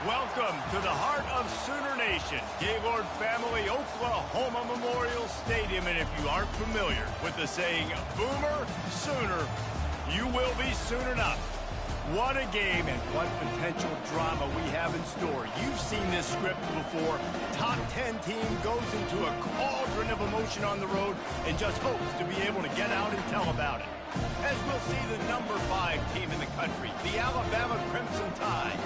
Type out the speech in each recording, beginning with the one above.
Welcome to the heart of Sooner Nation, Gaylord Family Oklahoma Memorial Stadium. And if you aren't familiar with the saying, Boomer Sooner, you will be soon enough. What a game and what potential drama we have in store. You've seen this script before. Top 10 team goes into a cauldron of emotion on the road and just hopes to be able to get out and tell about it. As we'll see the number 5 team in the country, the Alabama Crimson Tide,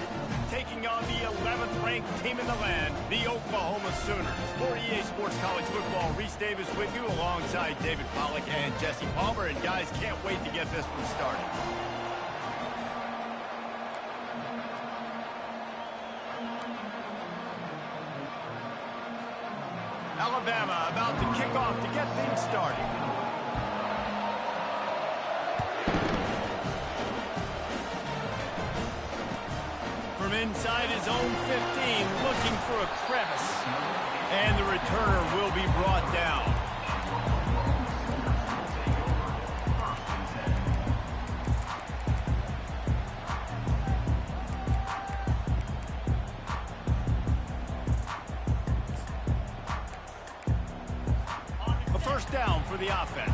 taking on the 11th ranked team in the land, the Oklahoma Sooners. For EA Sports College Football, Reese Davis with you alongside David Pollack and Jesse Palmer. And guys, can't wait to get this one started. Alabama about to kick off to get things started. From inside his own 15, looking for a crevice. And the returner will be brought down. A first down for the offense.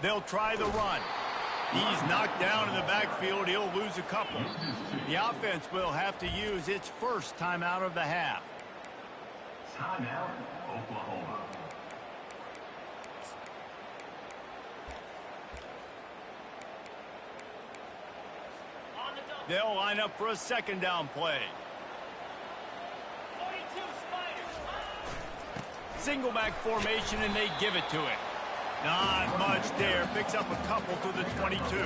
They'll try the run. He's knocked down in the backfield. He'll lose a couple. The offense will have to use its first timeout of the half. Timeout, Oklahoma. They'll line up for a second down play. Single back formation, and they give it to him. Not much there. Picks up a couple to the 22.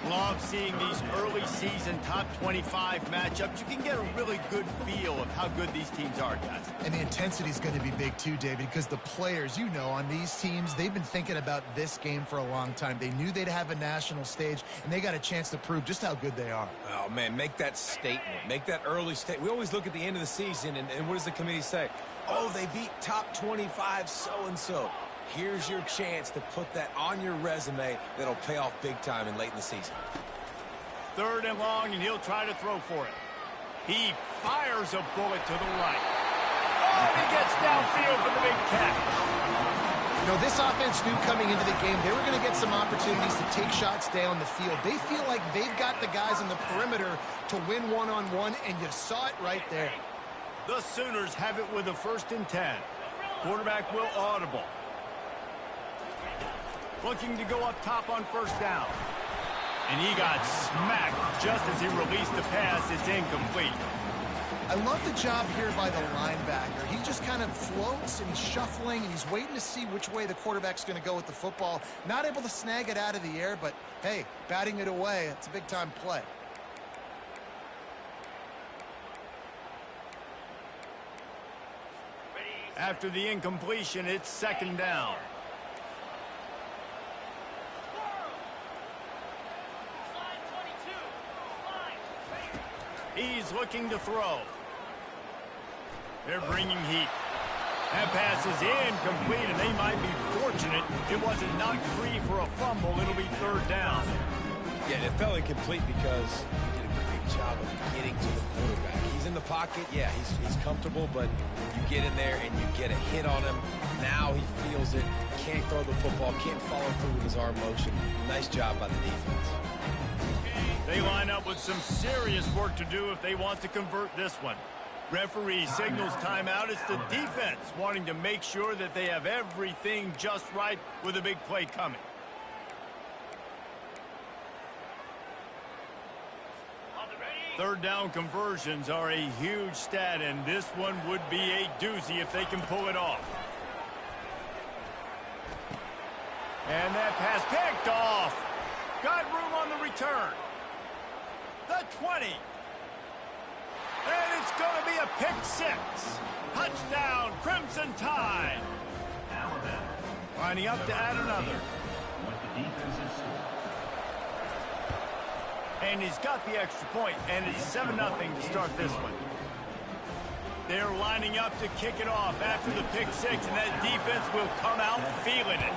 Love seeing these early season top 25 matchups. You can get a really good feel of how good these teams are, guys. And the intensity is going to be big too, David, because the players, you know, on these teams, they've been thinking about this game for a long time. They knew they'd have a national stage, and they got a chance to prove just how good they are. Oh, man, make that statement. Make that early statement. We always look at the end of the season, and what does the committee say? Oh, they beat top 25 so-and-so. Here's your chance to put that on your resume that'll pay off big time and late in the season. Third and long, and he'll try to throw for it. He fires a bullet to the right. Oh, he gets downfield for the big catch. You know, this offense knew coming into the game they were going to get some opportunities to take shots down the field. They feel like they've got the guys on the perimeter to win one-on-one, and you saw it right there. The Sooners have it with a 1st and 10. Quarterback will audible. Looking to go up top on first down. And he got smacked just as he released the pass. It's incomplete. I love the job here by the linebacker. He just kind of floats and he's shuffling and he's waiting to see which way the quarterback's going to go with the football. Not able to snag it out of the air, but hey, batting it away, it's a big-time play. After the incompletion, it's 2nd down. He's looking to throw. They're bringing heat. That pass is incomplete, and they might be fortunate it wasn't knocked free for a fumble. It'll be 3rd down. Yeah, it fell incomplete because he did a great job of getting to the quarterback. He's in the pocket. Yeah, he's comfortable, but you get in there and you get a hit on him. Now he feels it. Can't throw the football. Can't follow through with his arm motion. Nice job by the defense. They line up with some serious work to do if they want to convert this one. Referee signals timeout. It's the defense wanting to make sure that they have everything just right with a big play coming. Third down conversions are a huge stat, and this one would be a doozy if they can pull it off. And that pass picked off. Got room on the return. The 20. And it's going to be a pick 6. Touchdown, Crimson Tide. Lining up to add another. And he's got the extra point, and it's 7-0 to start this one. They're lining up to kick it off after the pick six, and that defense will come out feeling it.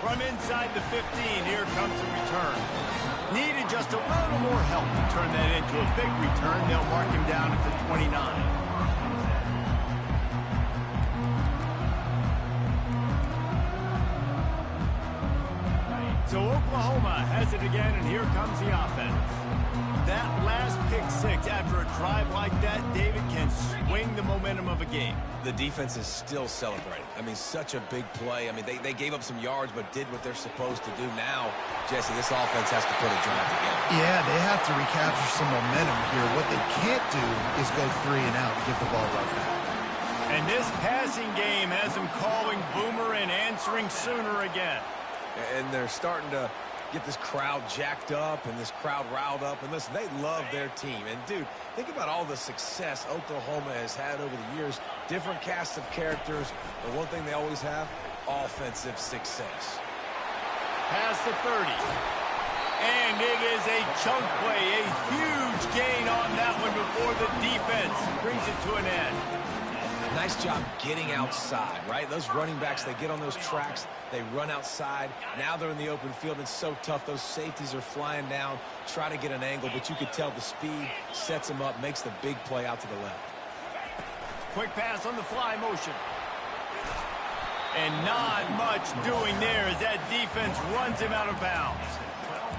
From inside the 15, here comes the return. Needed just a little more help to turn that into a big return. They'll mark him down at the 29. So Oklahoma has it again, and here comes the offense. That last pick six after a drive like that, David, can swing the momentum of a game. The defense is still celebrating. I mean, such a big play. I mean, they gave up some yards but did what they're supposed to do. Now, Jesse, this offense has to put a drive together. Yeah, they have to recapture some momentum here. What they can't do is go 3 and out and give the ball right back. And this passing game has them calling Boomer and answering Sooner again. And they're starting to get this crowd jacked up and this crowd riled up. And listen, they love their team. And, dude, think about all the success Oklahoma has had over the years. Different cast of characters. But one thing they always have, offensive success. Past the 30. And it is a chunk play, a huge gain on that one before the defense brings it to an end. Nice job getting outside, right? Those running backs, they get on those tracks, they run outside. Now they're in the open field. It's so tough. Those safeties are flying down, try to get an angle, but you could tell the speed sets them up, makes the big play out to the left. Quick pass on the fly motion. And not much doing there as that defense runs him out of bounds.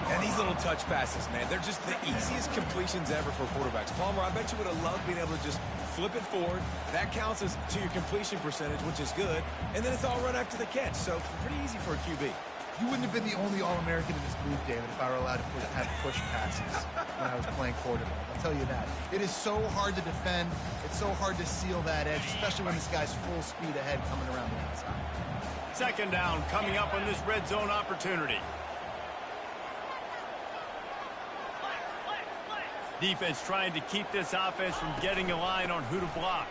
And these little touch passes, man, they're just the easiest completions ever for quarterbacks. Palmer, I bet you would have loved being able to just flip it forward. That counts as to your completion percentage, which is good. And then it's all run after the catch. So pretty easy for a QB. You wouldn't have been the only All-American in this booth, David, if I were allowed to have push passes when I was playing quarterback. I'll tell you that. It is so hard to defend. It's so hard to seal that edge, especially when this guy's full speed ahead coming around the outside. Second down coming up on this red zone opportunity. Defense trying to keep this offense from getting a line on who to block.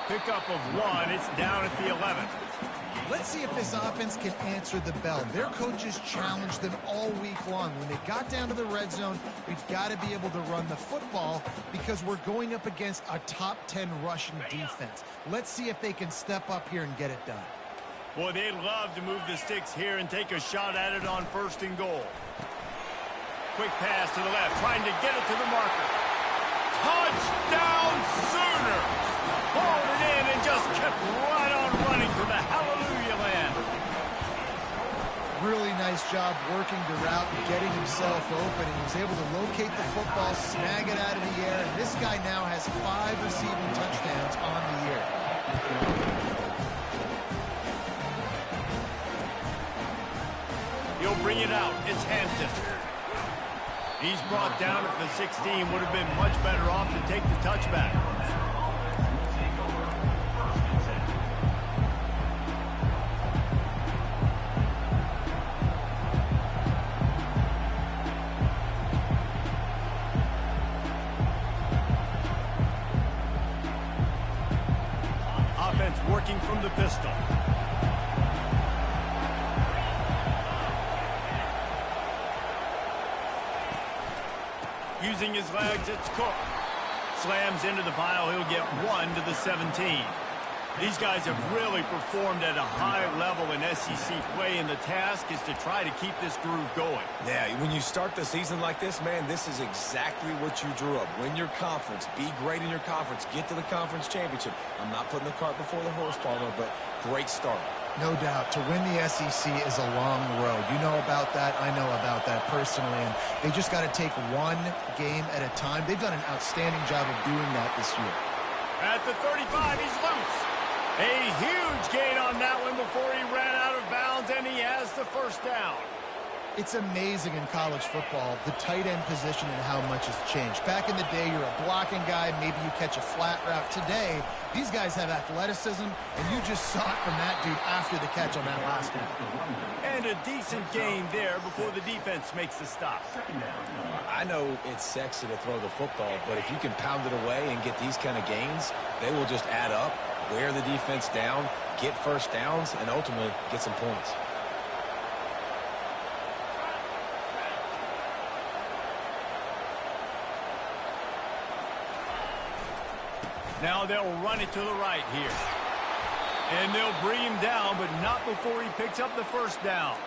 Pickup of 1. It's down at the 11. Let's see if this offense can answer the bell. Their coaches challenged them all week long. When they got down to the red zone, we've got to be able to run the football because we're going up against a top 10 Russian defense. Let's see if they can step up here and get it done. Boy, they'd love to move the sticks here and take a shot at it on 1st and goal. Quick pass to the left, trying to get it to the marker. Touchdown Sooner! Pulled it in and just kept right on running to the hallelujah land. Really nice job working the route and getting himself open. He was able to locate the football, snag it out of the air, and this guy now has 5 receiving touchdowns on the year. He'll bring it out. It's Hampton. He's brought down at the 16. Would have been much better off to take the touchback. Offense working from the pistol. Using his legs, it's Cook. Slams into the pile. He'll get 1 to the 17. These guys have really performed at a high level in SEC play, and the task is to try to keep this groove going. Yeah, when you start the season like this, man, this is exactly what you drew up. Win your conference. Be great in your conference. Get to the conference championship. I'm not putting the cart before the horse, Palmer, but great start. No doubt. To win the SEC is a long road. You know about that. I know about that personally. And they just got to take one game at a time. They've done an outstanding job of doing that this year. At the 35, he's loose. A huge gain on that one before he ran out of bounds, and he has the 1st down. It's amazing in college football, the tight end position and how much has changed. Back in the day, you're a blocking guy, maybe you catch a flat route. Today, these guys have athleticism, and you just saw it from that dude after the catch on that last one. And a decent gain there before the defense makes the stop. I know it's sexy to throw the football, but if you can pound it away and get these kind of gains, they will just add up, wear the defense down, get 1st downs, and ultimately get some points. Now they'll run it to the right here. And they'll bring him down, but not before he picks up the first down.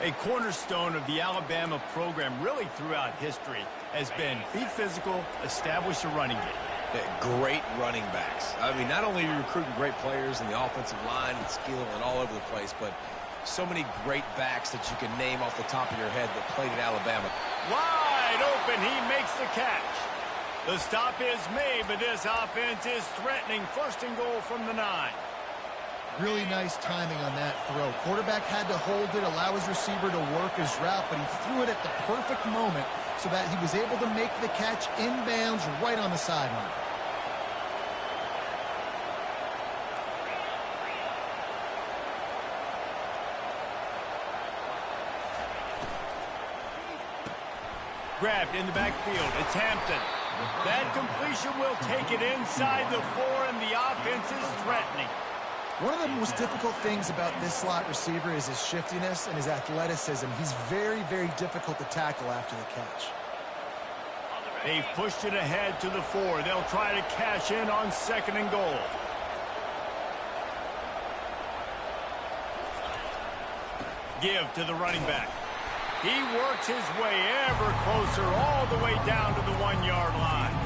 A cornerstone of the Alabama program really throughout history has been be physical, establish a running game. Great running backs. I mean, not only are you recruiting great players in the offensive line and skill and all over the place, but so many great backs that you can name off the top of your head that played at Alabama. Wide open, he makes the catch. The stop is made, but this offense is threatening. First and goal from the 9. Really nice timing on that throw. Quarterback had to hold it, allow his receiver to work his route, but he threw it at the perfect moment so that he was able to make the catch inbounds right on the sideline. Grabbed in the backfield. It's Hampton. That completion will take it inside the 4, and the offense is threatening. One of the most difficult things about this slot receiver is his shiftiness and his athleticism. He's very, very difficult to tackle after the catch. They've pushed it ahead to the 4. They'll try to cash in on 2nd and goal. Give to the running back. He works his way ever closer all the way down to the 1-yard line.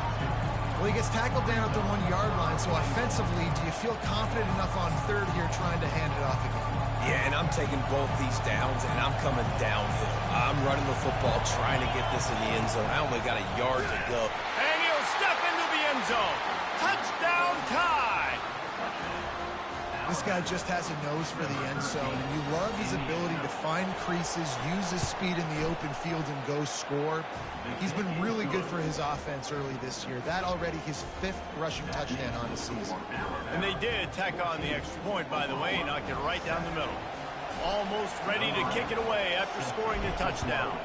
Well, he gets tackled down at the 1-yard line, so offensively, do you feel confident enough on 3rd here trying to hand it off again? Yeah, and I'm taking both these downs, and I'm coming downhill. I'm running the football, trying to get this in the end zone. I only got a yard to go. And he'll step into the end zone. Touchdown tie! This guy just has a nose for the end zone, and you love his ability to find creases, use his speed in the open field, and go score. He's been really good for his offense early this year. That already his 5th rushing touchdown on the season. And they did tack on the extra point, by the way, and knocked it right down the middle. Almost ready to kick it away after scoring the touchdown.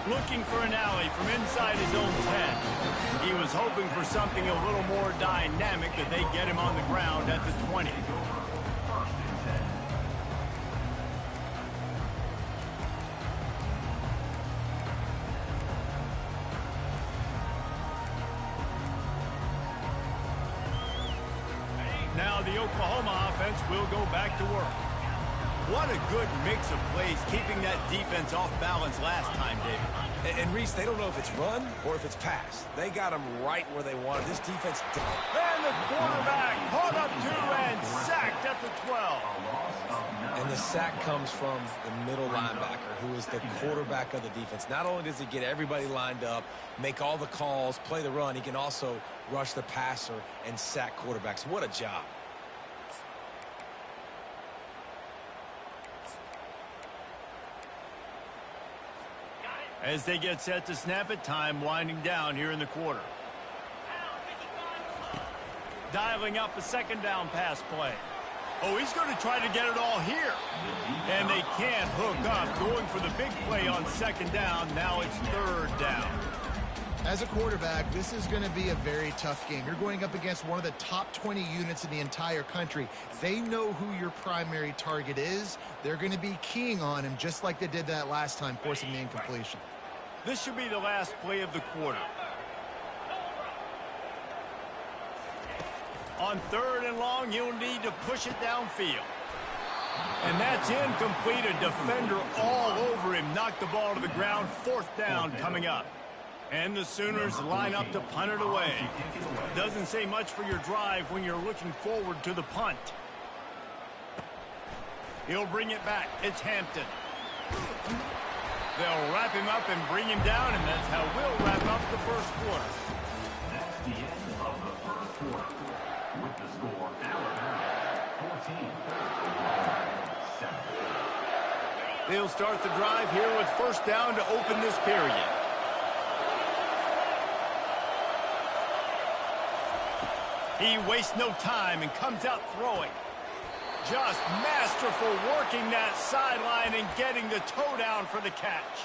Looking for an alley from inside his own 10. He was hoping for something a little more dynamic, that they get him on the ground at the 20. Now the Oklahoma offense will go back to work. What a good mix of plays, keeping that defense off balance last time, David. And Reese, they don't know if it's run or if it's pass. They got them right where they wanted. This defense... And the quarterback caught up to and sacked at the 12. And the sack comes from the middle linebacker, who is the quarterback of the defense. Not only does he get everybody lined up, make all the calls, play the run, he can also rush the passer and sack quarterbacks. What a job. As they get set to snap it, time winding down here in the quarter. Dialing up a 2nd down pass play. Oh, he's going to try to get it all here. And they can't hook up, going for the big play on 2nd down. Now it's 3rd down. As a quarterback, this is going to be a very tough game. You're going up against one of the top 20 units in the entire country. They know who your primary target is. They're going to be keying on him just like they did that last time, forcing the incompletion. This should be the last play of the quarter. On 3rd and long, you'll need to push it downfield. And that's incomplete. A defender all over him. Knocked the ball to the ground. 4th down coming up. And the Sooners line up to punt it away. Doesn't say much for your drive when you're looking forward to the punt. He'll bring it back. It's Hampton. They'll wrap him up and bring him down, and that's how we'll wrap up the first quarter. That's the end of the first quarter. With the score, Alabama 14. They'll start the drive here with 1st down to open this period. He wastes no time and comes out throwing. Just masterful working that sideline and getting the toe down for the catch.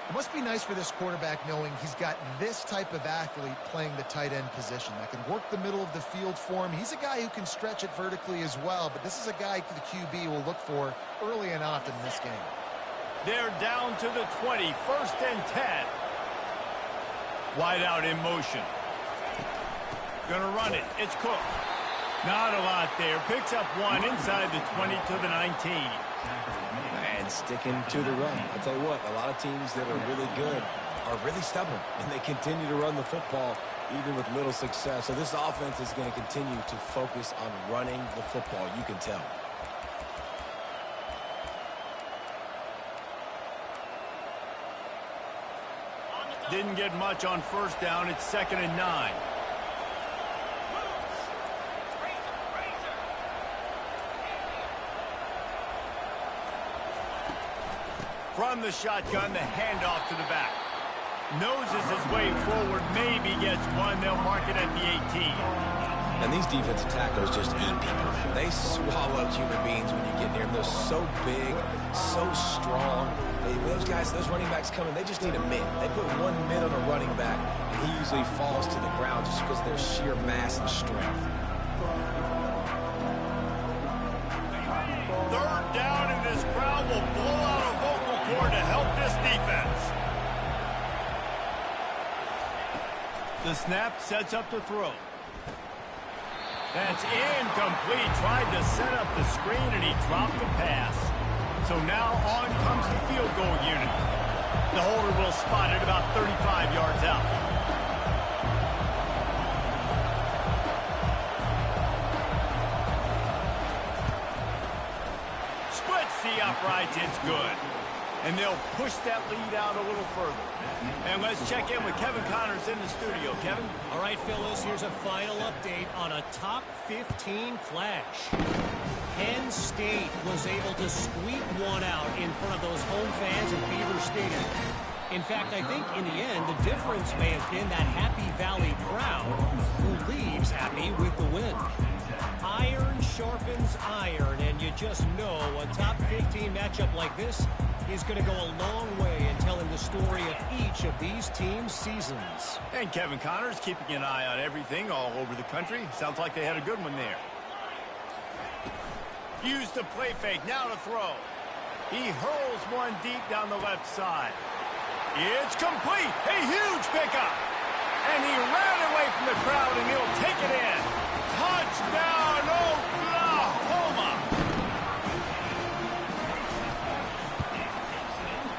It must be nice for this quarterback knowing he's got this type of athlete playing the tight end position that can work the middle of the field for him. He's a guy who can stretch it vertically as well, but this is a guy the QB will look for early and often in this game. They're down to the 20, 1st and 10. Wide out in motion. Gonna run it. It's Cook. Not a lot there. Picks up one inside the 20 to the 19. And sticking to the run. I'll tell you what, a lot of teams that are really good are really stubborn, and they continue to run the football even with little success. So this offense is going to continue to focus on running the football. You can tell. Didn't get much on first down. It's 2nd and 9. From the shotgun, the handoff to the back. Noses his way forward, maybe gets one. They'll mark it at the 18. And these defensive tackles just eat people. They swallow human beings when you get near them. They're so big, so strong. Those guys, those running backs coming, they just need a mid. They put 1 mid on a running back, and he usually falls to the ground just because of their sheer mass and strength. 3rd down, and this crowd will blow out a vocal cord to help this defense. The snap sets up the throw. That's incomplete. Tried to set up the screen, and he dropped the pass. So now on comes the field goal unit. The holder will spot it about 35 yards out. Splits the uprights. It's good. And they'll push that lead out a little further. And let's check in with Kevin Connors in the studio. Kevin? All right, Phyllis, here's a final update on a top 15 clash. Penn State was able to squeak one out in front of those home fans in Beaver Stadium. In fact, I think in the end, the difference may have been that Happy Valley crowd who leaves happy with the win. Iron sharpens iron, and you just know a top 15 matchup like this is going to go a long way in telling the story of each of these teams' seasons. And Kevin Connors keeping an eye on everything all over the country. Sounds like they had a good one there. Use the play fake, now to throw. He hurls one deep down the left side. It's complete, a huge pickup. And he ran away from the crowd, and he'll take it in. Touchdown, Oklahoma!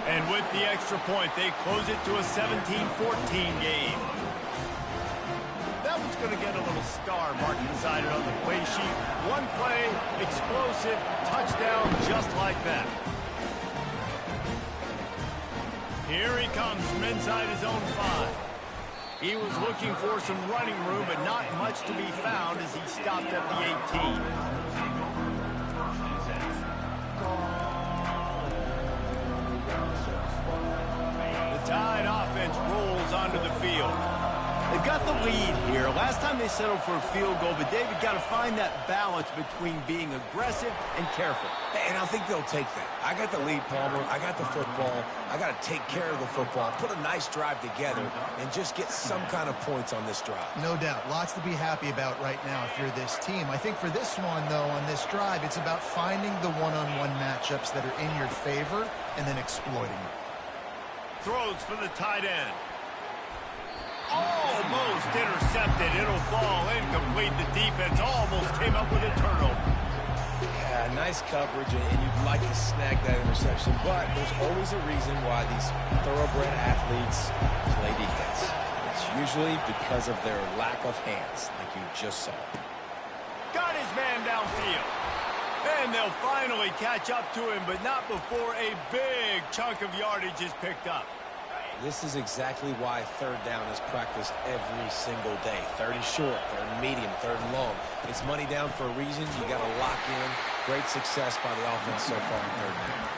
And with the extra point, they close it to a 17-14 game. That one's going to get a little star mark beside it on the play sheet. One play, explosive, touchdown, just like that. Here he comes from inside his own 5. He was looking for some running room, but not much to be found as he stopped at the 18. The Tide offense rolls onto the field. They've got the lead here. Last time they settled for a field goal, but David got to find that balance between being aggressive and careful. And I think they'll take that. I got the lead, Palmer. I got the football. I got to take care of the football, put a nice drive together, and just get some kind of points on this drive. No doubt. Lots to be happy about right now if you're this team. I think for this one, though, on this drive, it's about finding the one-on-one matchups that are in your favor and then exploiting it. Throws for the tight end. Almost intercepted. It'll fall incomplete. The defense almost came up with a turnover. Yeah, nice coverage, and you'd like to snag that interception, but there's always a reason why these thoroughbred athletes play defense. It's usually because of their lack of hands, like you just saw. Got his man downfield. And they'll finally catch up to him, but not before a big chunk of yardage is picked up. This is exactly why 3rd down is practiced every single day. 30 short, 3rd medium, 3rd long. It's money down for a reason. You got to lock in. Great success by the offense so far in 3rd down.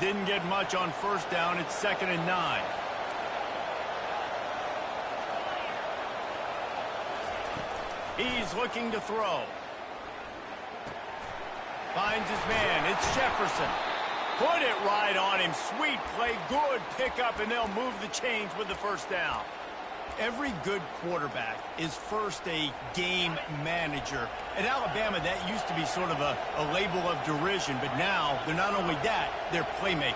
Didn't get much on first down. It's 2nd and 9. He's looking to throw. Finds his man. It's Jefferson. Put it right on him. Sweet play. Good pickup, and they'll move the chains with the first down. Every good quarterback is first a game manager. At Alabama, that used to be sort of a label of derision, but now they're not only that, they're playmakers.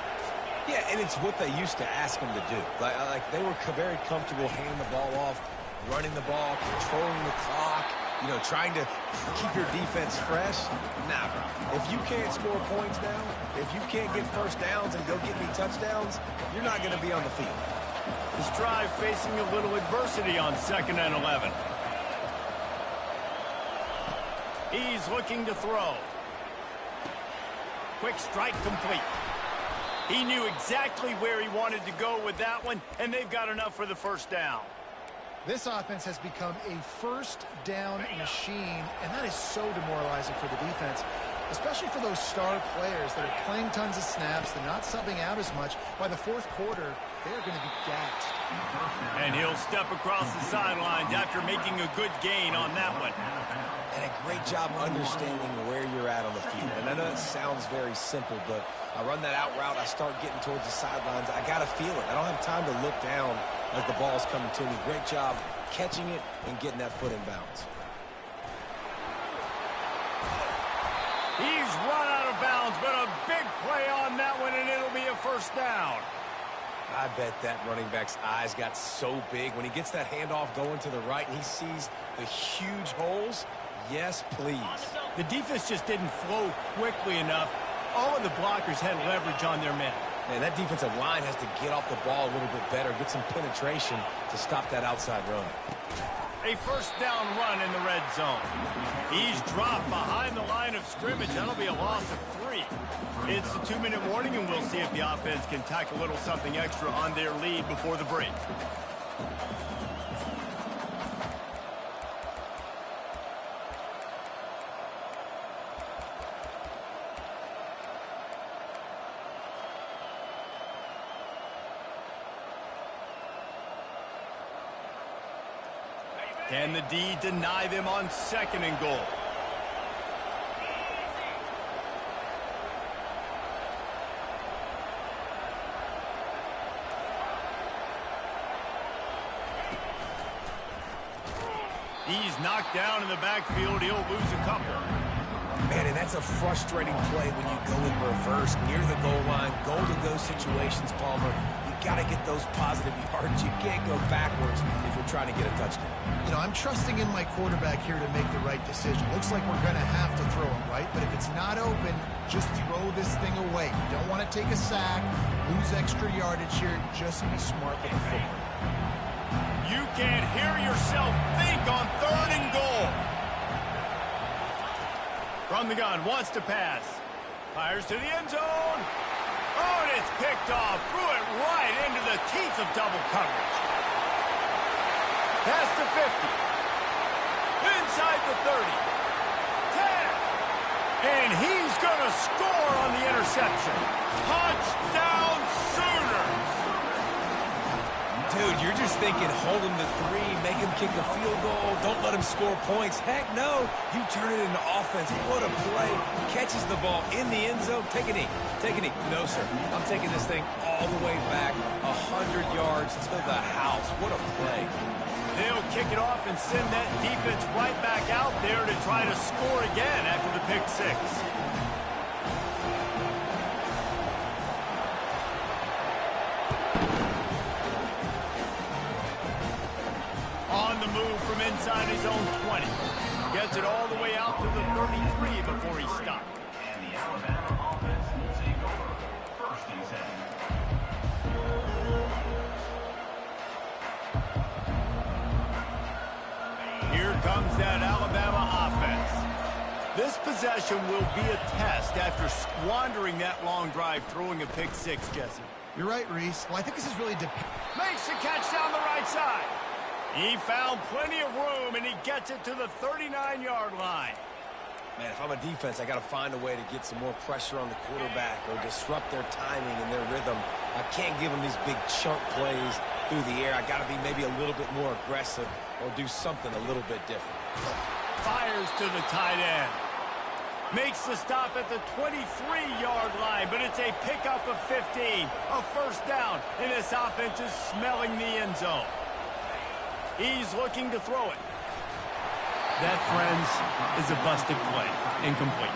Yeah, and it's what they used to ask them to do. Like they were very comfortable handing the ball off, running the ball, controlling the clock, trying to keep your defense fresh. Nah, bro. If you can't score points now, if you can't get first downs and go get me touchdowns, you're not going to be on the field. This drive facing a little adversity on 2nd and 11. He's looking to throw. Quick strike complete. He knew exactly where he wanted to go with that one, and they've got enough for the first down. This offense has become a first down machine, and that is so demoralizing for the defense, especially for those star players that are playing tons of snaps. They're not subbing out as much. By the fourth quarter, they're going to be gassed. And he'll step across the sidelines after making a good gain on that one. And a great job understanding where you're at on the field. And I know it sounds very simple, but I run that out route, I start getting towards the sidelines. I got to feel it. I don't have time to look down as the ball's coming to me. Great job catching it and getting that foot in bounds. He's run out of bounds, but a big play on that one, and it'll be a first down. I bet that running back's eyes got so big when he gets that handoff going to the right and he sees the huge holes. Yes, please. The defense just didn't flow quickly enough. All of the blockers had leverage on their men. Man, that defensive line has to get off the ball a little bit better, get some penetration to stop that outside run. A first down run in the red zone. He's dropped behind the line of scrimmage. That'll be a loss of 3. It's a 2-minute warning, and we'll see if the offense can tack a little something extra on their lead before the break. Can the D deny them on 2nd and goal? He's knocked down in the backfield. He'll lose a couple. Man, and that's a frustrating play when you go in reverse near the goal line, goal-to-go situations, Palmer. You got to get those positive yards. You can't go backwards if you're trying to get a touchdown. I'm trusting in my quarterback here to make the right decision. Looks like we're going to have to throw him, right? But if it's not open, just throw this thing away. You don't want to take a sack, lose extra yardage here. Just be smart with the football. You can't hear yourself think on 3rd and goal. From the gun, wants to pass. Fires to the end zone. Oh, and it's picked off. Threw it right into the teeth of double coverage. Past the 50. Inside the 30. 10. And he's going to score on the interception. Touchdown Sooners. Dude, you're just thinking hold him to 3, make him kick a field goal, don't let him score points. Heck no, you turn it into offense. What a play. Catches the ball in the end zone. Take a knee. Take a knee. No, sir. I'm taking this thing all the way back 100 yards to the house. What a play. They'll kick it off and send that defense right back out there to try to score again after the pick 6. On the move from inside his own 20. Gets it all the way out to the 33 before he stopped. And the Alabama offense will take over. 1st and 10. Here comes that Alabama offense. This possession will be a test after squandering that long drive, throwing a pick 6, Jesse. You're right, Reese. Well, I think this is really Makes the catch down the right side. He found plenty of room, and he gets it to the 39-yard line. Man, if I'm a defense, I got to find a way to get some more pressure on the quarterback or disrupt their timing and their rhythm. I can't give them these big chunk plays through the air. I got to be maybe a little bit more aggressive or do something a little bit different. Fires to the tight end. Makes the stop at the 23-yard line, but it's a pickup of 15. A first down, and this offense is smelling the end zone. He's looking to throw it. That, friends, is a busted play. Incomplete.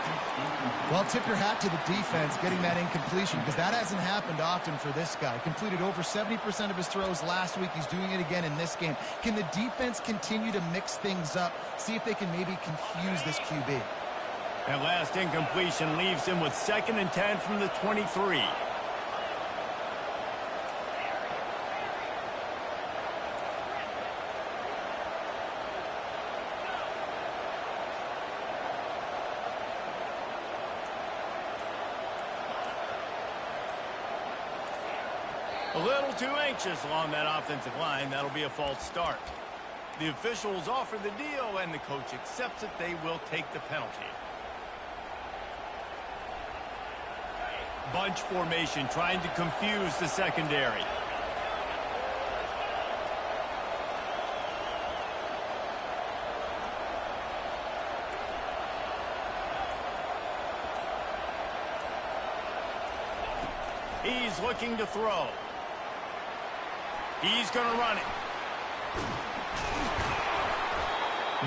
Well, tip your hat to the defense getting that incompletion, because that hasn't happened often for this guy. Completed over 70% of his throws last week. He's doing it again in this game. Can the defense continue to mix things up, see if they can maybe confuse this QB? That last incompletion leaves him with 2nd and 10 from the 23. A little too anxious along that offensive line. That'll be a false start. The officials offer the deal, and the coach accepts it. They will take the penalty. Bunch formation, trying to confuse the secondary. He's looking to throw. He's going to run it.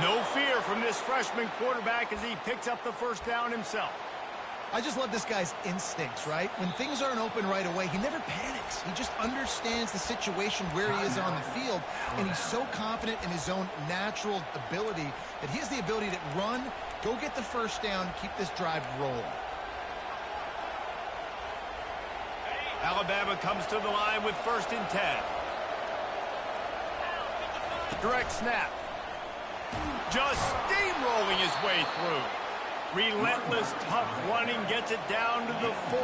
No fear from this freshman quarterback as he picks up the first down himself. I just love this guy's instincts, right? When things aren't open right away, he never panics. He just understands the situation where he is on the field, and he's so confident in his own natural ability that he has the ability to run, go get the first down, keep this drive rolling. Alabama comes to the line with 1st and 10. Direct snap. Just steamrolling his way through. Relentless, tough running gets it down to the 4.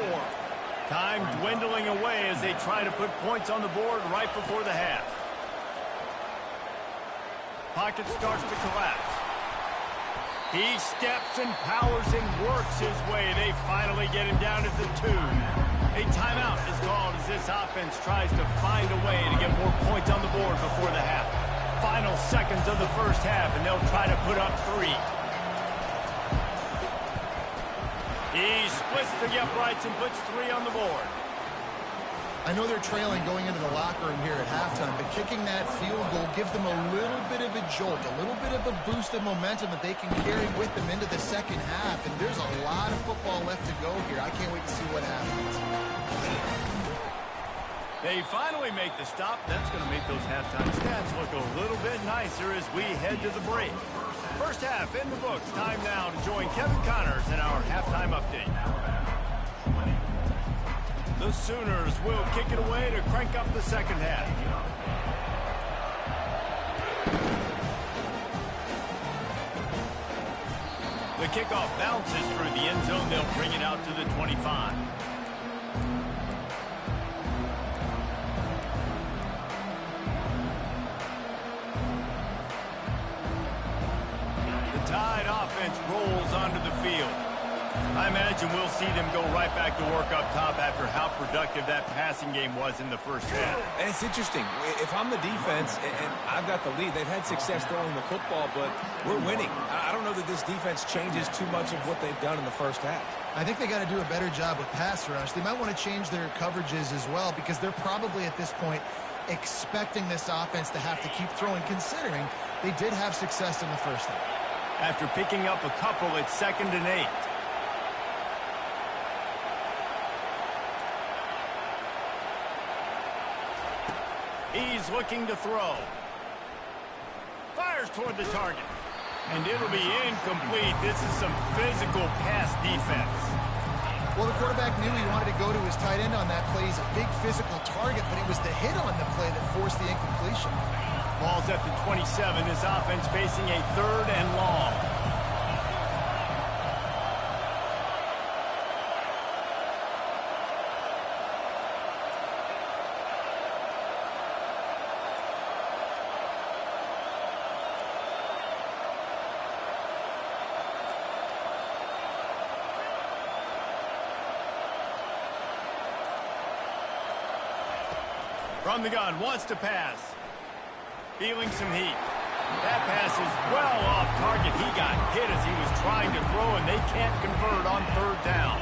Time dwindling away as they try to put points on the board right before the half. Pocket starts to collapse. He steps and powers and works his way. They finally get him down to the 2. A timeout is called as this offense tries to find a way to get more points on the board before the half. Final seconds of the first half, and they'll try to put up 3. He splits the uprights and puts 3 on the board. I know they're trailing going into the locker room here at halftime, but kicking that field goal gives them a little bit of a jolt, a little bit of a boost of momentum that they can carry with them into the second half. And there's a lot of football left to go here. I can't wait to see what happens. They finally make the stop. That's going to make those halftime stats look a little bit nicer as we head to the break. First half in the books. Time now to join Kevin Connors in our halftime update. The Sooners will kick it away to crank up the second half. The kickoff bounces through the end zone. They'll bring it out to the 25. The Tide offense rolls onto the field. I imagine we'll see them go right back to work up top after how productive that passing game was in the first half. And it's interesting. If I'm the defense and I've got the lead, they've had success throwing the football, but we're winning. I don't know that this defense changes too much of what they've done in the first half. I think they got to do a better job with pass rush. They might want to change their coverages as well, because they're probably at this point expecting this offense to have to keep throwing, considering they did have success in the first half. After picking up a couple, it's 2nd and 8. He's looking to throw. Fires toward the target. And it'll be incomplete. This is some physical pass defense. Well, the quarterback knew he wanted to go to his tight end on that play. He's a big physical target, but it was the hit on the play that forced the incompletion. Ball's at the 27. This offense facing a 3rd and long. From the gun, wants to pass. Feeling some heat. That pass is well off target. He got hit as he was trying to throw, and they can't convert on 3rd down.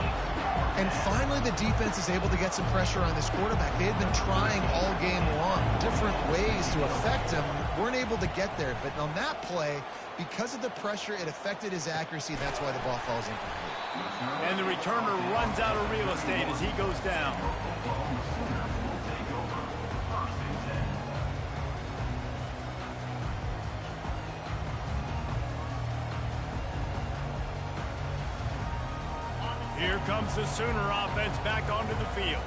And finally, the defense is able to get some pressure on this quarterback. They had been trying all game long, different ways to affect him. Weren't able to get there. But on that play, because of the pressure, it affected his accuracy. That's why the ball falls incomplete. And the returner runs out of real estate as he goes down. Here comes the Sooner offense back onto the field.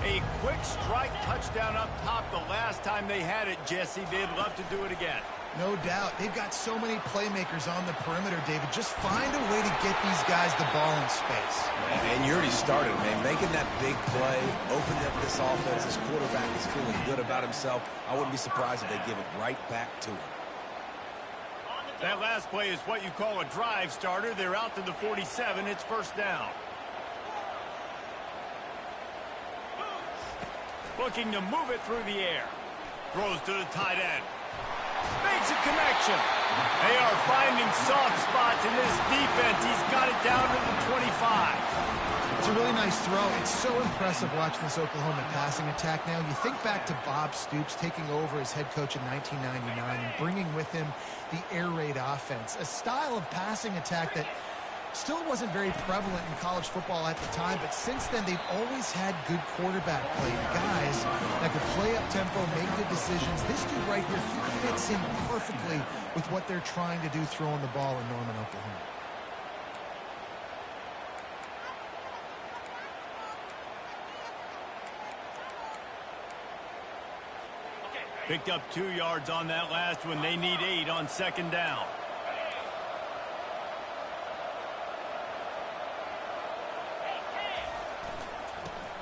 A quick strike touchdown up top the last time they had it, Jesse. They'd love to do it again. No doubt. They've got so many playmakers on the perimeter, David. Just find a way to get these guys the ball in space. And you already started, man. Making that big play, opening up this offense. This quarterback is feeling good about himself. I wouldn't be surprised if they give it right back to him. That last play is what you call a drive starter. They're out to the 47. It's first down. Looking to move it through the air. Throws to the tight end. Makes a connection. They are finding soft spots in this defense. He's got it down to the 25. It's a really nice throw. It's so impressive watching this Oklahoma passing attack now. You think back to Bob Stoops taking over as head coach in 1999 and bringing with him the air raid offense, a style of passing attack that still wasn't very prevalent in college football at the time, but since then they've always had good quarterback play, guys that could play up tempo, make good decisions. This dude right here, he fits in perfectly with what they're trying to do throwing the ball in Norman, Oklahoma. Picked up 2 yards on that last one. They need 8 on second down.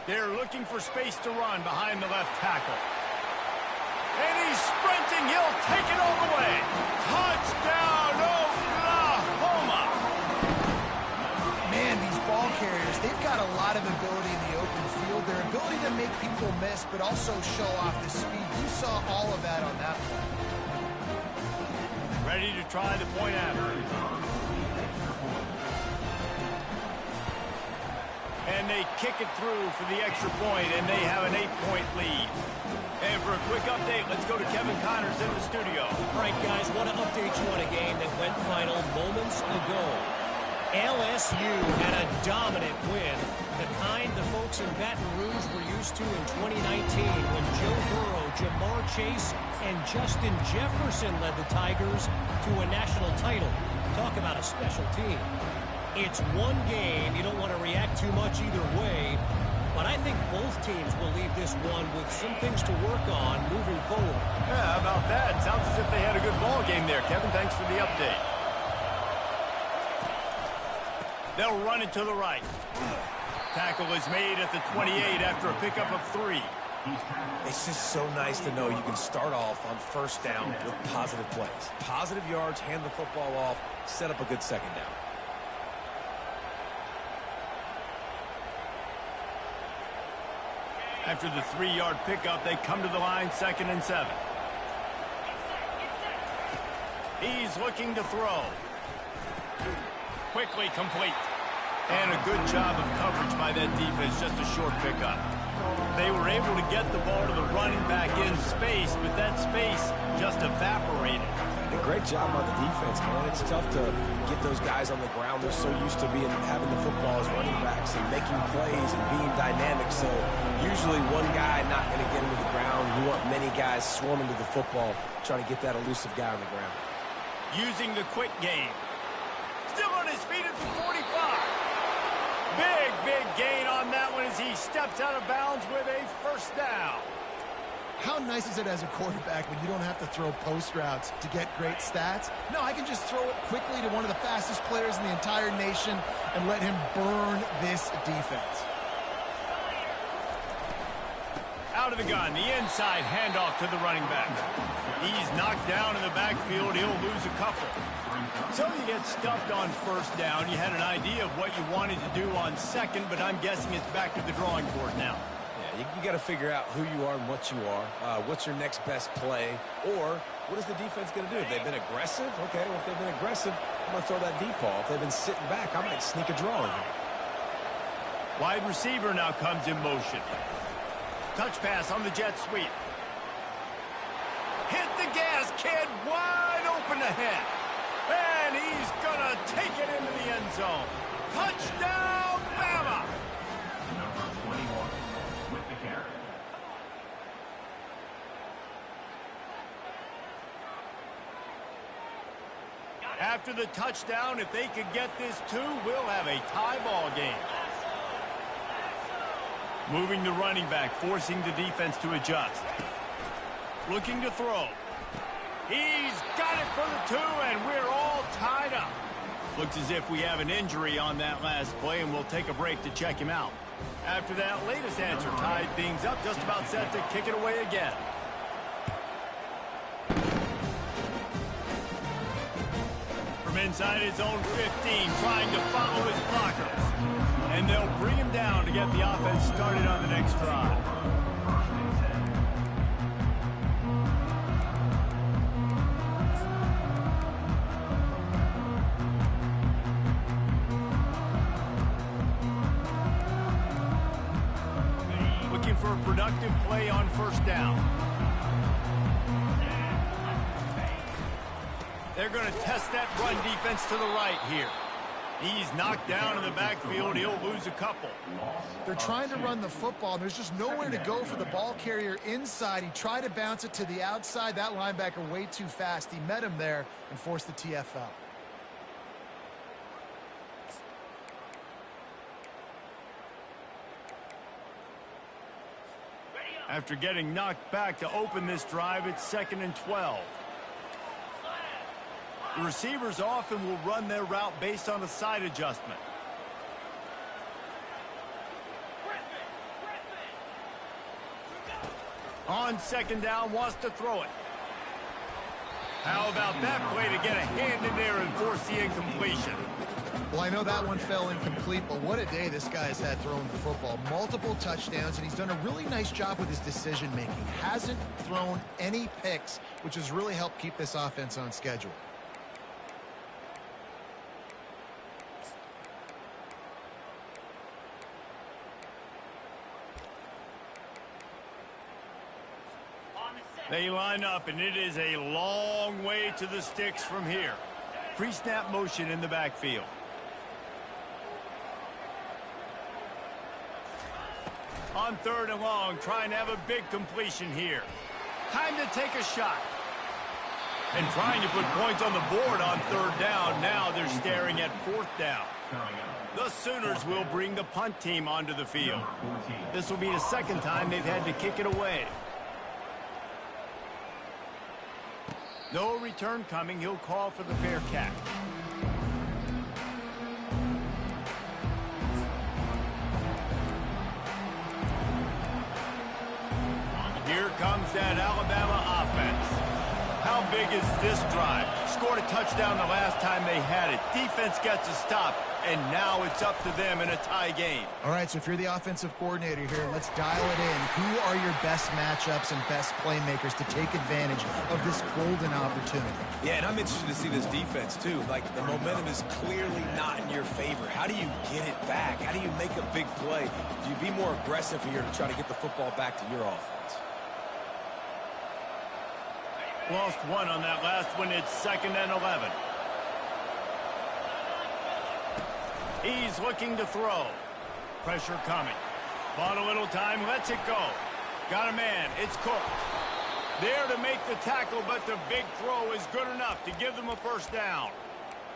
They're looking for space to run behind the left tackle. And he's sprinting. He'll take it all the way. Touchdown, Oklahoma! Man, these ball carriers, they've got a lot of ability in the open field. Their ability to make people miss, but also show off the speed. You saw all of that on that play. Ready to try the point after. And they kick it through for the extra point, and they have an 8-point lead. And for a quick update, let's go to Kevin Connors in the studio. All right, guys, want to update you on a game that went final moments ago. LSU had a dominant win, the kind the folks in Baton Rouge were used to in 2019 when Joe Burrow, Jamar Chase, and Justin Jefferson led the Tigers to a national title. Talk about a special team. It's one game. You don't want to react too much either way, but I think both teams will leave this one with some things to work on moving forward. Yeah, how about that? Sounds as if they had a good ball game there. Kevin, thanks for the update. They'll run it to the right. Tackle is made at the 28 after a pickup of 3. It's just so nice to know you can start off on first down with positive plays. Positive yards, hand the football off, set up a good second down. After the 3-yard pickup, they come to the line, 2nd and 7. He's looking to throw. Quickly complete. And a good job of coverage by that defense, just a short pickup. They were able to get the ball to the running back in space, but that space just evaporated. And a great job by the defense, man. It's tough to get those guys on the ground. They're so used to having the football as running backs and making plays and being dynamic. So usually one guy not going to get him to the ground. You want many guys swarming to the football, trying to get that elusive guy on the ground. Using the quick game. Still on his feet at the 45. Big gain on that one as he steps out of bounds with a first down. How nice is it as a quarterback when you don't have to throw post routes to get great stats? No, I can just throw it quickly to one of the fastest players in the entire nation and let him burn this defense. Out of the gun, the inside handoff to the running back. He's knocked down in the backfield. He'll lose a couple. So you get stuffed on first down. You had an idea of what you wanted to do on second, but I'm guessing it's back to the drawing board now. Yeah, you got to figure out who you are and what you are. What's your next best play? Or what is the defense going to do? If they've been aggressive, okay, well, if they've been aggressive, I'm going to throw that deep ball. If they've been sitting back, I might sneak a draw in here. Wide receiver now comes in motion. Touch pass on the jet sweep. Hit the gas, kid. Wide open ahead. And he's going to take it into the end zone. Touchdown, Bama! Number 21 with the carry. After the touchdown, if they could get this too, we'll have a tie ball game. Moving the running back, forcing the defense to adjust. Looking to throw. He's got it for the 2, and we're all tied up. Looks as if we have an injury on that last play, and we'll take a break to check him out. After that latest answer tied things up, just about set to kick it away again. From inside his own 15, trying to follow his blockers. And they'll bring him down to get the offense started on the next drive. Looking for a productive play on first down. They're going to test that run defense to the right here. He's knocked down in the backfield. He'll lose a couple. They're trying to run the football, and there's just nowhere to go for the ball carrier inside. He tried to bounce it to the outside. That linebacker way too fast. He met him there and forced the TFL. After getting knocked back to open this drive, it's 2nd and 12. The receivers often will run their route based on a side adjustment. On 2nd down, wants to throw it. How about that play to get a hand in there and force the incompletion? Well, I know that one fell incomplete, but what a day this guy has had throwing the football. Multiple touchdowns, and he's done a really nice job with his decision-making. Hasn't thrown any picks, which has really helped keep this offense on schedule. They line up, and it is a long way to the sticks from here. Pre-snap motion in the backfield. On 3rd and long, trying to have a big completion here. Time to take a shot. And trying to put points on the board on 3rd down. Now they're staring at 4th down. The Sooners will bring the punt team onto the field. This will be the 2nd time they've had to kick it away. No return coming. He'll call for the fair catch. Here comes that Alabama offense. How big is this drive? Scored a touchdown the last time they had it. Defense gets a stop, and now it's up to them in a tie game. All right, so if you're the offensive coordinator here, let's dial it in. Who are your best matchups and best playmakers to take advantage of this golden opportunity? Yeah, and I'm interested to see this defense, too. Like, the momentum is clearly not in your favor. How do you get it back? How do you make a big play? Do you be more aggressive here to try to get the football back to your offense? Lost one on that last one. It's 2nd and 11. He's looking to throw. Pressure coming. Bought a little time. Lets it go. Got a man. It's Cook. There to make the tackle, but the big throw is good enough to give them a 1st down.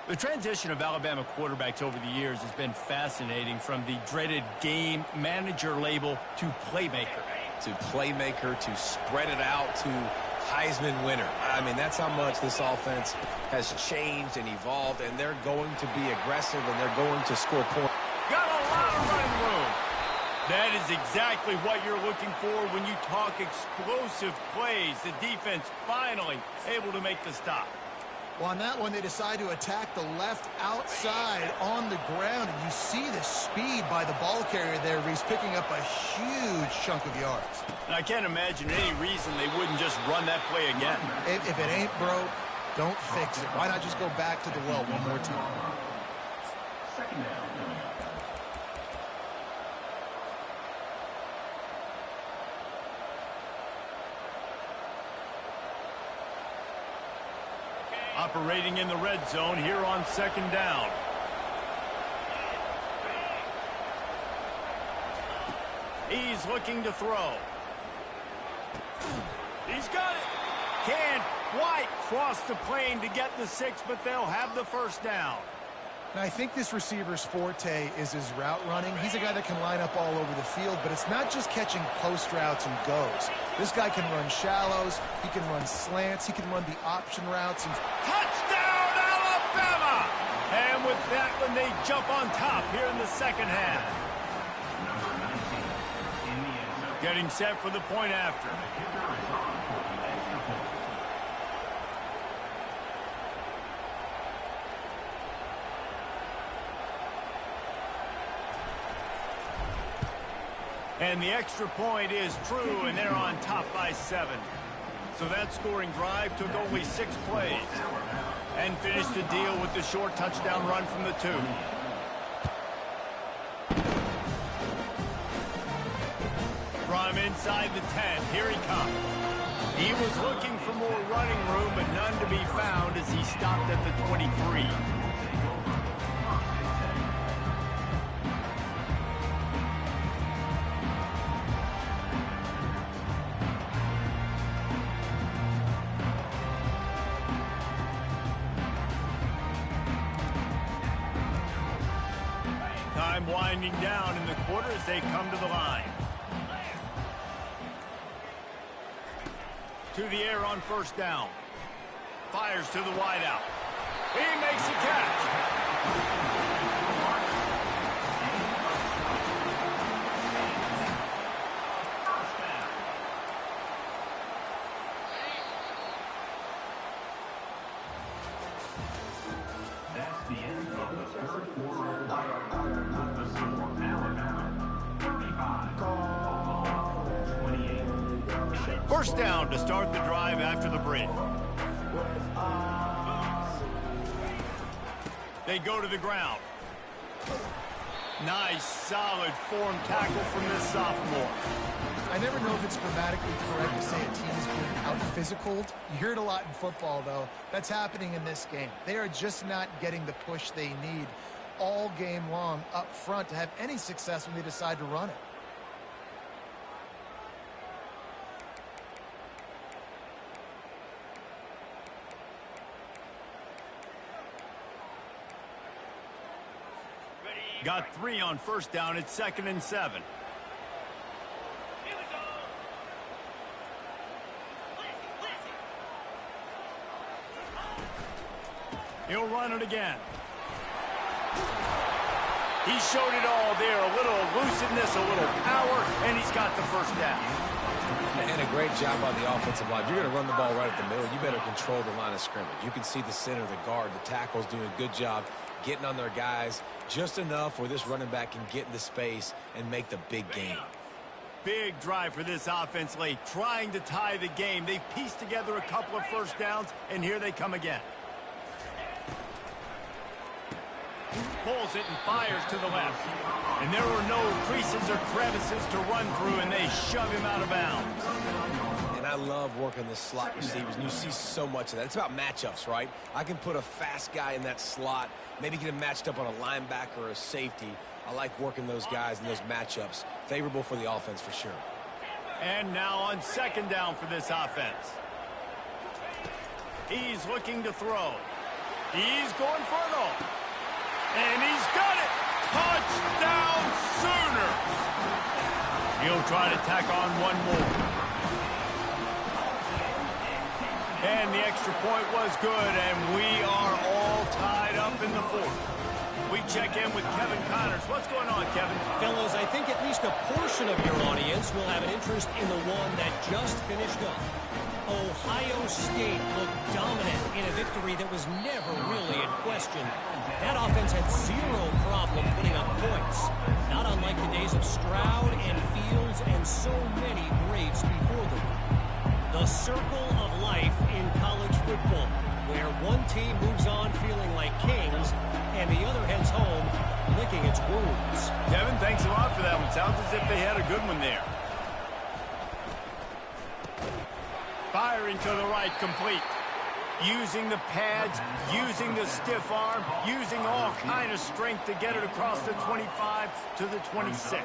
The transition of Alabama quarterbacks over the years has been fascinating, from the dreaded game manager label to playmaker. To playmaker, to spread it out, to Heisman winner. I mean, that's how much this offense has changed and evolved, and they're going to be aggressive, and they're going to score points. Got a lot of running room. That is exactly what you're looking for when you talk explosive plays. The defense finally able to make the stop. Well, on that one, they decide to attack the left outside on the ground, and you see the speed by the ball carrier there, Reese, picking up a huge chunk of yards. And I can't imagine any reason they wouldn't just run that play again. If it ain't broke, don't fix it. Why not just go back to the well one more time? 2nd down. Operating in the red zone here on 2nd down. He's looking to throw. He's got it. Can't quite cross the plane to get the 6, but they'll have the 1st down. Now, I think this receiver's forte is his route running. He's a guy that can line up all over the field, but it's not just catching post routes and goes. This guy can run shallows, he can run slants, he can run the option routes. And touchdown, Alabama! And with that one, they jump on top here in the 2nd half. Getting set for the point after. And the extra point is true, and they're on top by 7. So that scoring drive took only 6 plays and finished the deal with the short touchdown run from the 2. From inside the 10, here he comes. He was looking for more running room, but none to be found as he stopped at the 23. Time winding down in the quarter as they come to the line. To the air on 1st down. Fires to the wideout. He makes a catch. That's the end of the 3rd quarter. The score, Alabama 35, Oklahoma 28. 1st down to start the drive after the break. They go to the ground. Nice, solid form tackle from this sophomore. I never know if it's grammatically correct to say a team's being out-physicaled. You hear it a lot in football, though. That's happening in this game. They are just not getting the push they need all game long up front to have any success when they decide to run it. Got 3 on 1st down. It's 2nd and 7. He'll run it again. He showed it all there. A little elusiveness, a little power, and he's got the 1st down. And a great job on the offensive line. If you're going to run the ball right at the middle, you better control the line of scrimmage. You can see the center, the guard, the tackles doing a good job getting on their guys just enough where this running back can get into space and make the big game. Big drive for this offense late, trying to tie the game. They've pieced together a couple of 1st downs, and here they come again. Pulls it and fires to the left. And there were no creases or crevices to run through, and they shove him out of bounds. And I love working the slot receivers, and you see so much of that. It's about matchups, right? I can put a fast guy in that slot, maybe get him matched up on a linebacker or a safety. I like working those guys in those matchups. Favorable for the offense for sure. And now on 2nd down for this offense. He's looking to throw. He's going for it all. And he's got it. Touchdown Sooners. He'll try to tack on one more. And the extra point was good, and we are all tied up in the 4th. We check in with Kevin Connors. What's going on, Kevin? Fellas, I think at least a portion of your audience will have an interest in the one that just finished up. Ohio State looked dominant in a victory that was never really in question. That offense had zero problem putting up points, not unlike the days of Stroud and Fields and so many greats before them. The circle of life in college football, where one team moves on feeling like kings and the other heads home licking its wounds. Kevin, thanks a lot for that one. Sounds as if they had a good one there. Firing to the right, complete. Using the pads, using the stiff arm, using all kind of strength to get it across the 25 to the 26.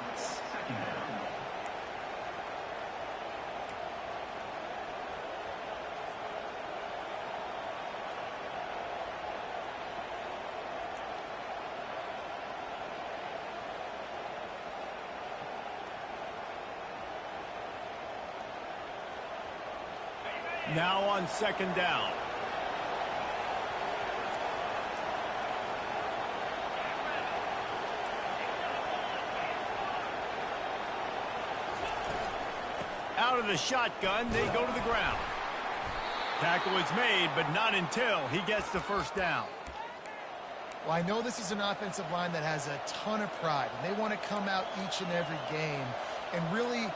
Now on second down. Out of the shotgun, they go to the ground. Tackle is made, but not until he gets the first down. Well, I know this is an offensive line that has a ton of pride, and they want to come out each and every game and really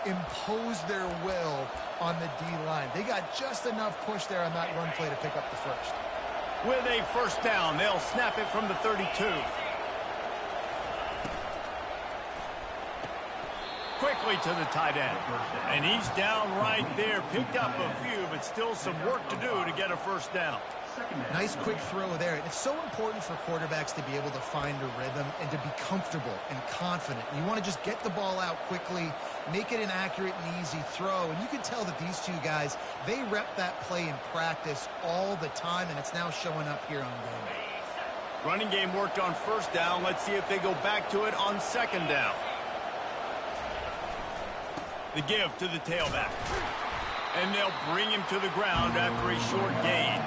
impose their will on the D-line. They got just enough push there on that run play to pick up the first. With a first down, they'll snap it from the 32. Quickly to the tight end. And he's down right there. Picked up a few, but still some work to do to get a first down. Nice quick throw there. And it's so important for quarterbacks to be able to find a rhythm and to be comfortable and confident. You want to just get the ball out quickly, make it an accurate and easy throw. And you can tell that these two guys, they rep that play in practice all the time, and it's now showing up here on game day. Running game worked on first down. Let's see if they go back to it on second down. The give to the tailback. And they'll bring him to the ground after a short gain.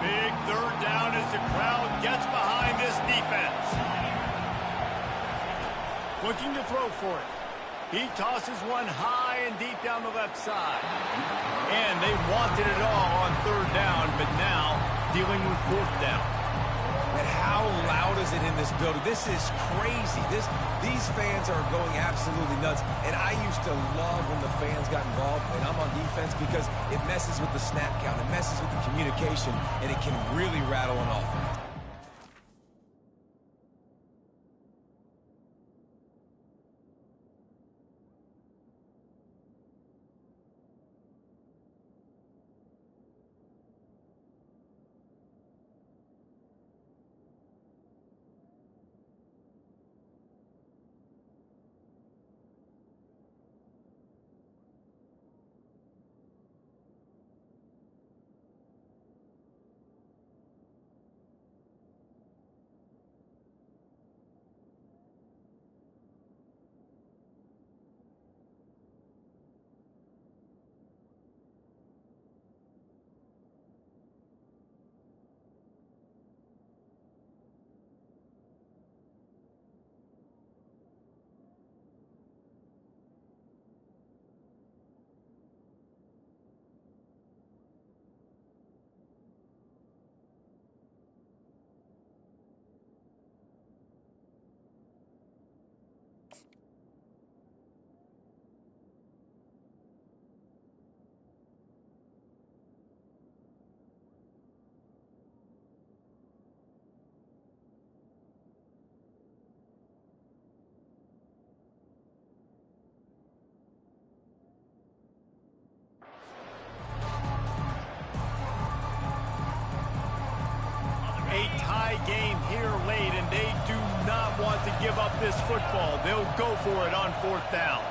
Big third down as the crowd gets behind this defense. Looking to throw for it. He tosses one high and deep down the left side. And they wanted it all on third down, but now dealing with fourth down. And how loud is it in this building? This is crazy. These fans are going absolutely nuts. And I used to love when the fans got involved, and I'm on defense, because it messes with the snap count. It messes with the communication, and it can really rattle an offense. Game here late, and they do not want to give up this football. They'll go for it on fourth down.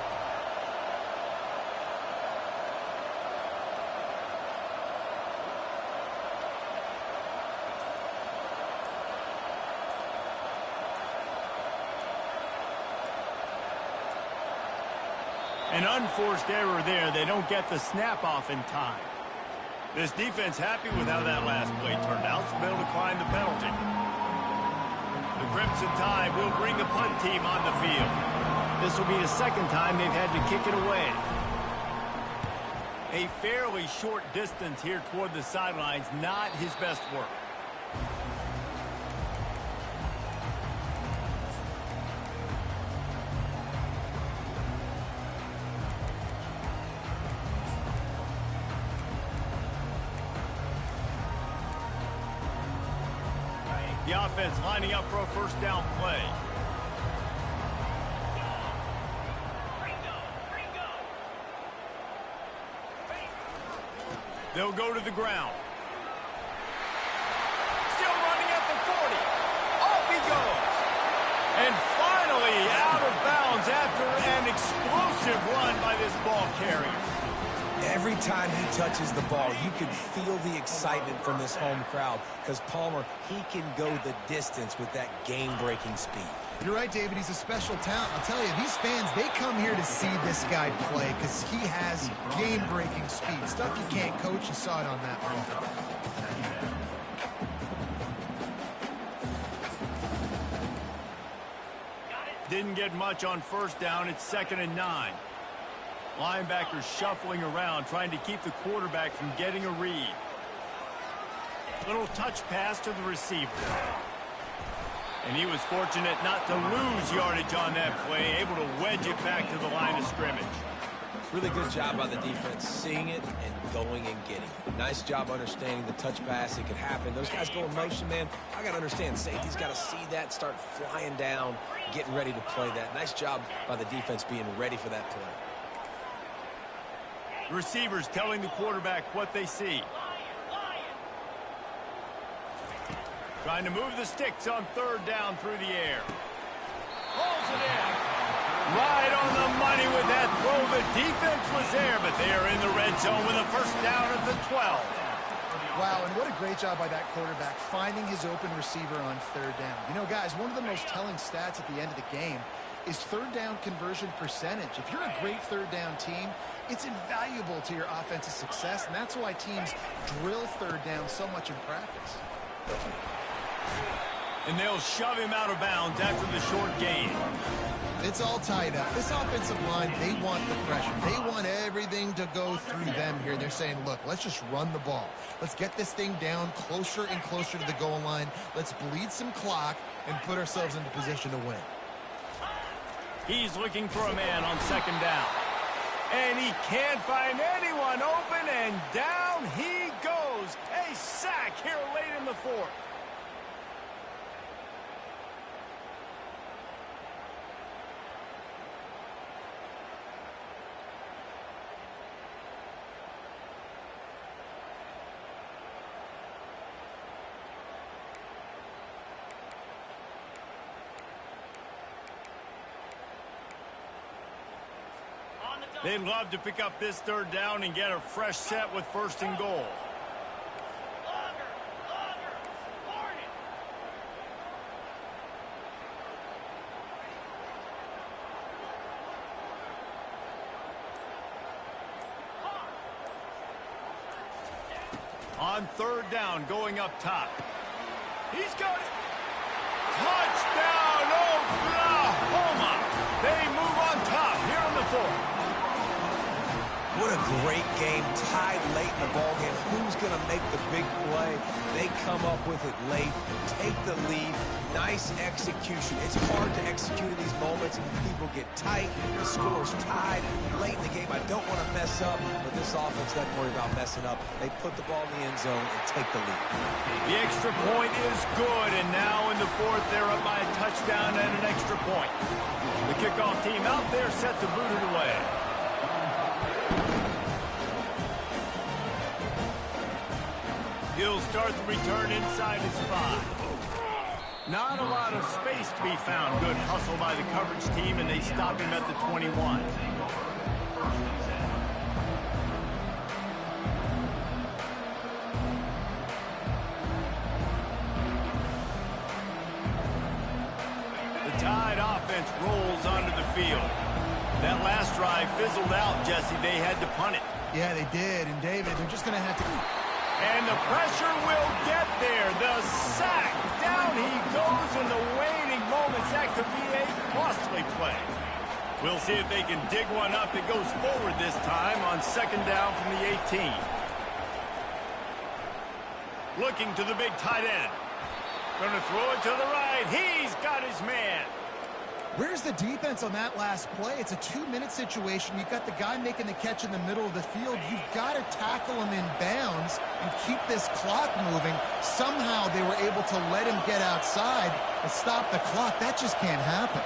An unforced error there. They don't get the snap off in time. This defense happy with how that last play turned out, so they'll decline the penalty. The Crimson Tide will bring the punt team on the field. This will be the second time they've had to kick it away. A fairly short distance here toward the sidelines, not his best work. The offense lining up for a first down play. They'll go to the ground. Still running at the 40. Off he goes. And finally out of bounds after an explosive run by this ball carrier. Every time he touches the ball, you can feel the excitement from this home crowd because Palmer, he can go the distance with that game-breaking speed. You're right, David. He's a special talent. I'll tell you, these fans, they come here to see this guy play because he has game-breaking speed. Stuff you can't coach. You saw it on that ball. Didn't get much on first down. It's 2nd and 9. Linebackers shuffling around, trying to keep the quarterback from getting a read. Little touch pass to the receiver. And he was fortunate not to lose yardage on that play, able to wedge it back to the line of scrimmage. Really good job by the defense, seeing it and going and getting it. Nice job understanding the touch pass. It could happen. Those guys go in motion, man. I got to understand, safety's got to see that, start flying down, getting ready to play that. Nice job by the defense being ready for that play. Receivers telling the quarterback what they see. Trying to move the sticks on 3rd down through the air. Pulls it in. Right on the money with that throw. The defense was there, but they are in the red zone with a first down at the 12. Wow, and what a great job by that quarterback finding his open receiver on 3rd down. You know, guys, one of the most telling stats at the end of the game is 3rd down conversion percentage. If you're a great 3rd down team, it's invaluable to your offensive success, and that's why teams drill 3rd down so much in practice. And they'll shove him out of bounds after the short gain. It's all tied up. This offensive line, they want the pressure. They want everything to go through them here. They're saying, look, let's just run the ball. Let's get this thing down closer and closer to the goal line. Let's bleed some clock and put ourselves into position to win. He's looking for a man on 2nd down. And he can't find anyone open, and down he goes. A sack here late in the 4th. They'd love to pick up this 3rd down and get a fresh set with 1st and goal. On 3rd down, going up top. He's got it. Touchdown, Oklahoma. They move on top here in the 4th. What a great game, tied late in the ballgame. Who's going to make the big play? They come up with it late, take the lead. Nice execution. It's hard to execute in these moments. People get tight. The score's tied late in the game. I don't want to mess up, but this offense doesn't worry about messing up. They put the ball in the end zone and take the lead. The extra point is good, and now in the 4th, they're up by a touchdown and an extra point. The kickoff team out there set to boot it away. He'll start the return inside his 5. Not a lot of space to be found. Good hustle by the coverage team, and they stop him at the 21. The Tide offense rolls onto the field. That last drive fizzled out, Jesse. They had to punt it. Yeah, they did. And, David, they're just going to have to... And the pressure will get there. The sack. Down he goes in the waning moments. That could be a costly play. We'll see if they can dig one up. It goes forward this time on 2nd down from the 18. Looking to the big tight end. Going to throw it to the right. He's got his man. Where's the defense on that last play? It's a 2-minute situation. You've got the guy making the catch in the middle of the field. You've got to tackle him in bounds and keep this clock moving. Somehow they were able to let him get outside and stop the clock. That just can't happen.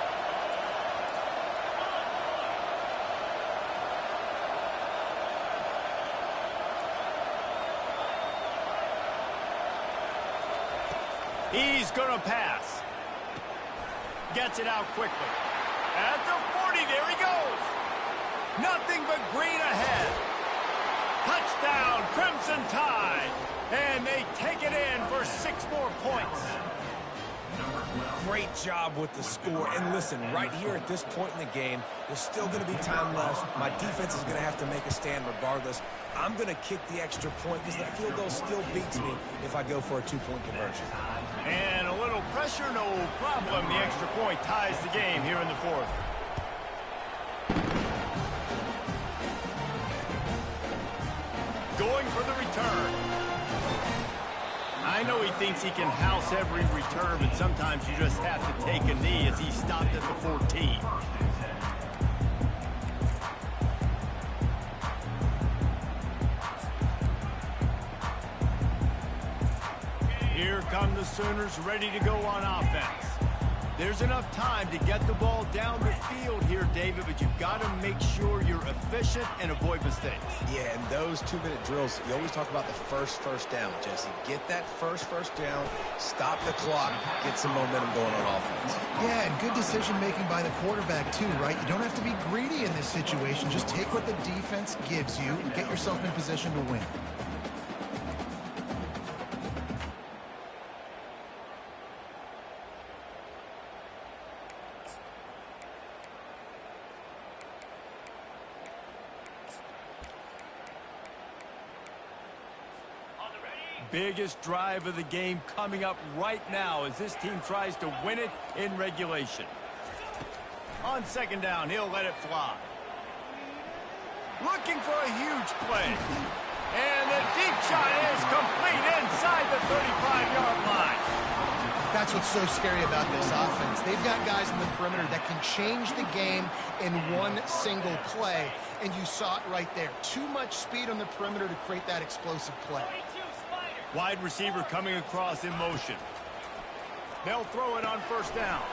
He's going to pass. Gets it out quickly. At the 40, there he goes. Nothing but green ahead. Touchdown, Crimson Tide. And they take it in for 6 more points. Great job with the score. And listen, right here at this point in the game, there's still going to be time left. My defense is going to have to make a stand regardless. I'm going to kick the extra point because the field goal still beats me if I go for a 2-point conversion. And a little pressure, no problem. The extra point ties the game here in the 4th. Going for the return. I know he thinks he can house every return, but sometimes you just have to take a knee as he stopped at the 14. Here come the Sooners ready to go on offense. There's enough time to get the ball down the field here, David, but you've got to make sure you're efficient and avoid mistakes. Yeah, and those 2-minute drills, you always talk about the first down, Jesse. Get that first down, stop the clock, get some momentum going on offense. Yeah, and good decision-making by the quarterback, too, right? You don't have to be greedy in this situation. Just take what the defense gives you and get yourself in position to win. Biggest drive of the game coming up right now as this team tries to win it in regulation. On 2nd down, he'll let it fly. Looking for a huge play. And the deep shot is complete inside the 35-yard line. That's what's so scary about this offense. They've got guys in the perimeter that can change the game in one single play, and you saw it right there. Too much speed on the perimeter to create that explosive play. Wide receiver coming across in motion. They'll throw it on 1st down.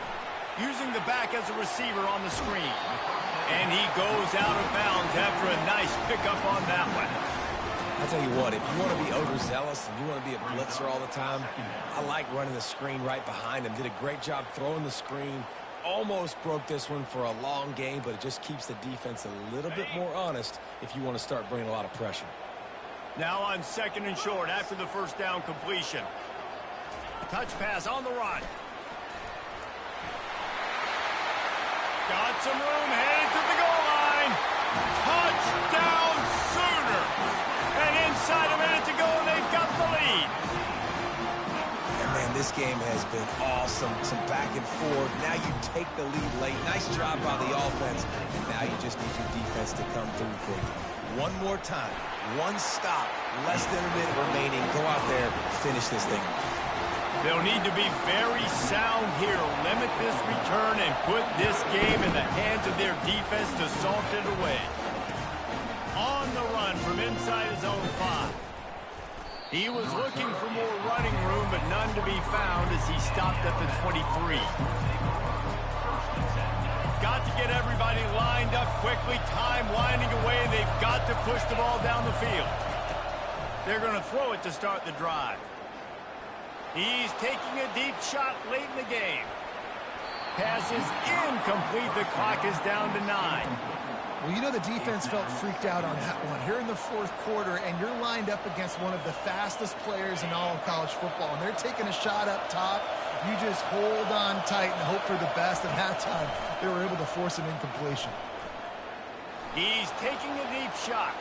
Using the back as a receiver on the screen. And he goes out of bounds after a nice pickup on that one. I'll tell you what, if you want to be overzealous and you want to be a blitzer all the time, I like running the screen right behind him. Did a great job throwing the screen. Almost broke this one for a long game, but it just keeps the defense a little bit more honest if you want to start bringing a lot of pressure. Now on 2nd and short after the 1st down completion. Touch pass on the run. Got some room, headed to the goal line. Touchdown Sooners. And inside a minute to go, they've got the lead. And man, this game has been awesome. Some back and forth. Now you take the lead late. Nice job by the offense. And now you just need your defense to come through for you. One more time. One stop. Less than a minute remaining. Go out there, finish this thing. They'll need to be very sound here. Limit this return and put this game in the hands of their defense to salt it away. On the run from inside his own 5. He was looking for more running room, but none to be found as he stopped at the 23. Got to get everybody lined up quickly. Time winding away. They've got to push the ball down the field. They're going to throw it to start the drive. He's taking a deep shot late in the game. Pass is incomplete. The clock is down to 9. Well, you know the defense felt freaked out on that one. Here in the 4th quarter, and you're lined up against one of the fastest players in all of college football, and they're taking a shot up top. You just hold on tight and hope for the best, and that time they were able to force an incompletion. He's taking a deep shot.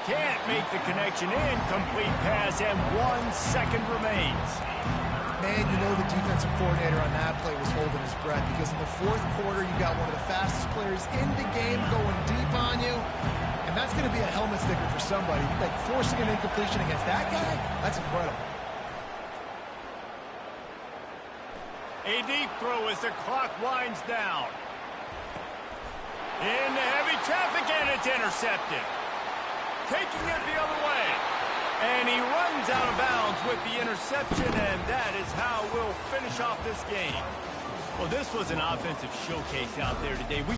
Can't make the connection. Incomplete pass, and 1 second remains. Man, you know the defensive coordinator on that play was holding his breath because in the 4th quarter, you got one of the fastest players in the game going deep on you, and that's going to be a helmet sticker for somebody. Like forcing an incompletion against that guy, that's incredible. A deep throw as the clock winds down. Into heavy traffic, and it's intercepted. Taking it the other way. And he runs out of bounds with the interception, and that is how we'll finish off this game. Well, this was an offensive showcase out there today.